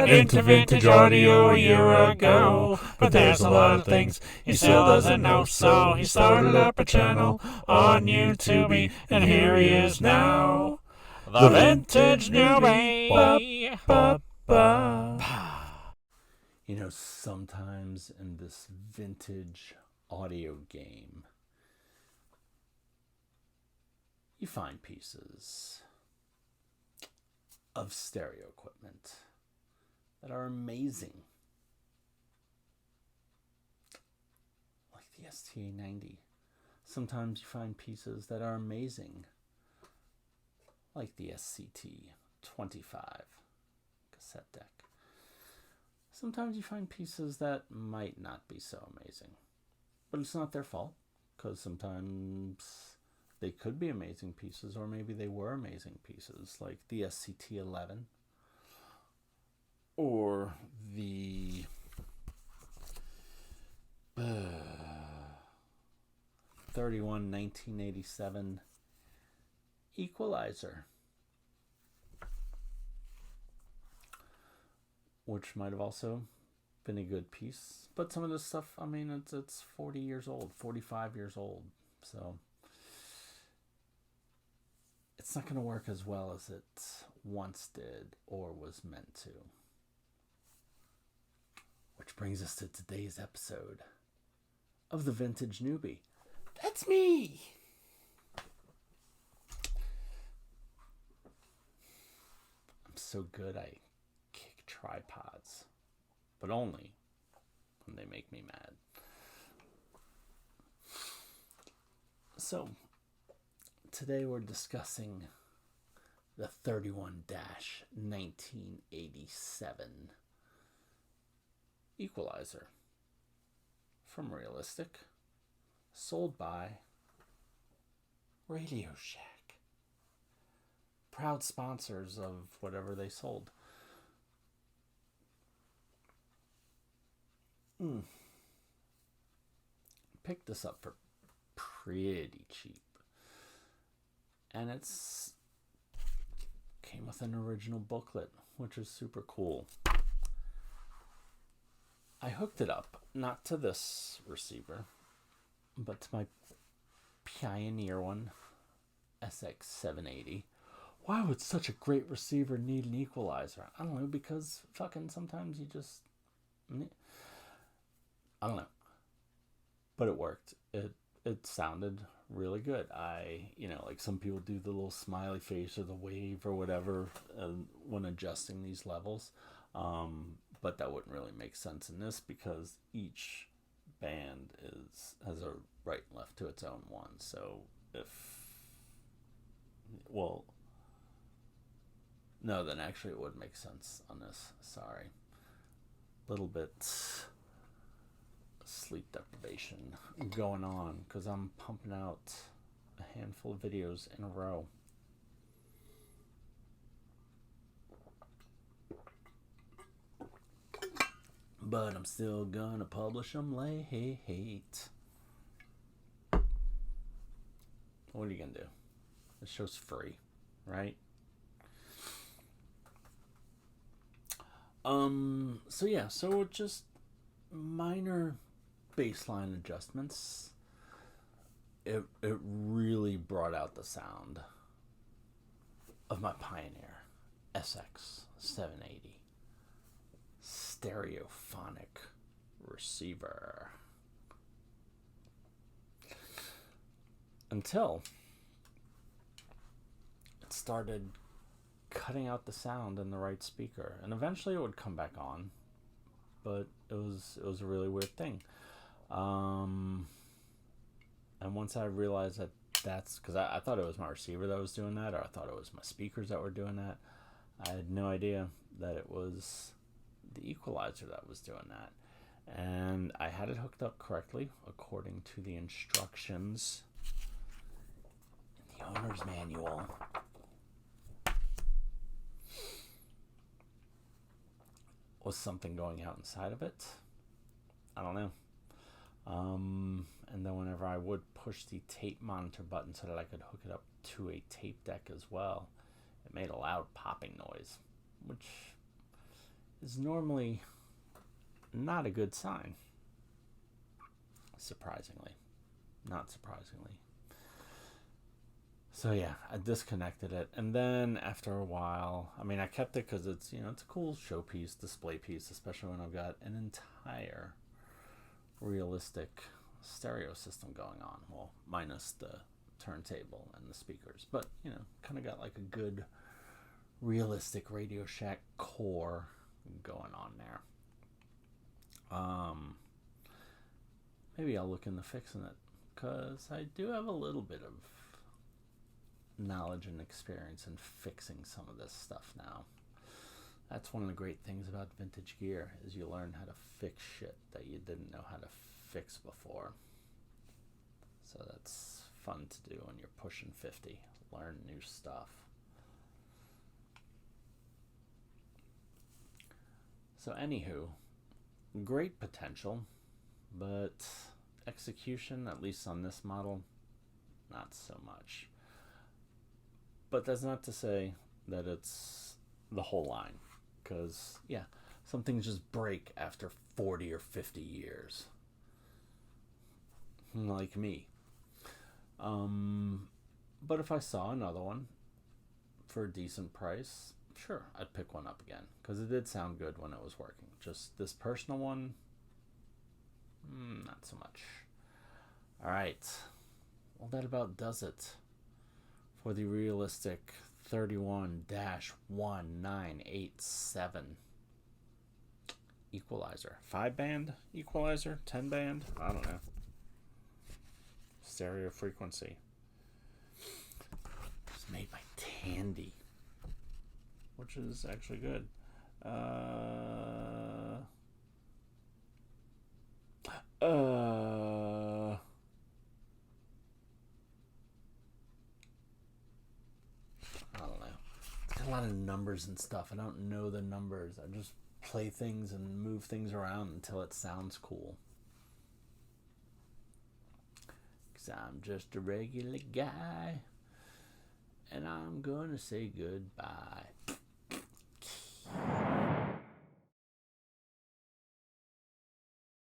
got into vintage audio a year ago, but there's a lot of things he still doesn't know, so he started up a channel on YouTube, and here he is now, the Vintage Newbie. Ba, ba, ba. You know, sometimes in this vintage audio game, you find pieces of stereo equipment that are amazing. Like the STA-90. Sometimes you find pieces that are amazing. Like the SCT-25 cassette deck. Sometimes you find pieces that might not be so amazing. But it's not their fault, because sometimes they could be amazing pieces, or maybe they were amazing pieces, like the SCT-11 or the 1987 Equalizer, which might have also been a good piece. But some of this stuff, I mean, it's 40 years old, 45 years old, so it's not going to work as well as it once did or was meant to. Which brings us to today's episode of the Vintage Newbie. That's me! I'm so good I kick tripods, but only when they make me mad. So, today we're discussing the 31-1987 Equalizer from Realistic, sold by Radio Shack. Proud sponsors of whatever they sold. Picked this up for pretty cheap. And it's came with an original booklet, which is super cool. I hooked it up, not to this receiver, but to my Pioneer one, SX780. Why would such a great receiver need an equalizer? I don't know, because fucking sometimes you just... I don't know. But it worked. It sounded really good. Like some people do the little smiley face or the wave or whatever when adjusting these levels. But that wouldn't really make sense in this because each band has a right and left to its own one. So then actually it would make sense on this. Sorry. Little bit sleep deprivation going on because I'm pumping out a handful of videos in a row. But I'm still gonna publish them late. What are you gonna do? This show's free, right? So just minor baseline adjustments. It really brought out the sound of my Pioneer SX780 stereophonic receiver. Until it started cutting out the sound in the right speaker, and eventually it would come back on, but it was a really weird thing. And once I realized that's because I thought it was my receiver that was doing that, or I thought it was my speakers that were doing that. I had no idea that it was the equalizer that was doing that. And I had it hooked up correctly according to the instructions in the owner's manual. Was something going out inside of it? I don't know. And then whenever I would push the tape monitor button so that I could hook it up to a tape deck as well, it made a loud popping noise, which is normally not a good sign. Surprisingly. Not surprisingly. So yeah, I disconnected it, and then after a while, I mean, I kept it because it's it's a cool showpiece, display piece, especially when I've got an entire realistic stereo system going on. Well, minus the turntable and the speakers, but kind of got like a good realistic Radio Shack core going on there. Maybe I'll look into fixing it because I do have a little bit of knowledge and experience in fixing some of this stuff now. That's one of the great things about vintage gear is you learn how to fix shit that you didn't know how to fix before. So that's fun to do when you're pushing 50. Learn new stuff. So anywho, great potential, but execution, at least on this model, not so much. But that's not to say that it's the whole line, because some things just break after 40 or 50 years, like me. But if I saw another one for a decent price, sure, I'd pick one up again, because it did sound good when it was working. Just this personal one, not so much. All right, well, that about does it for the realistic 31-1987 Equalizer. 5-band Equalizer? 10-band? I don't know. Stereo frequency. It's made by Tandy, which is actually good. I don't know. It's got a lot of numbers and stuff. I don't know the numbers. I just play things and move things around until it sounds cool. Because I'm just a regular guy. And I'm going to say goodbye.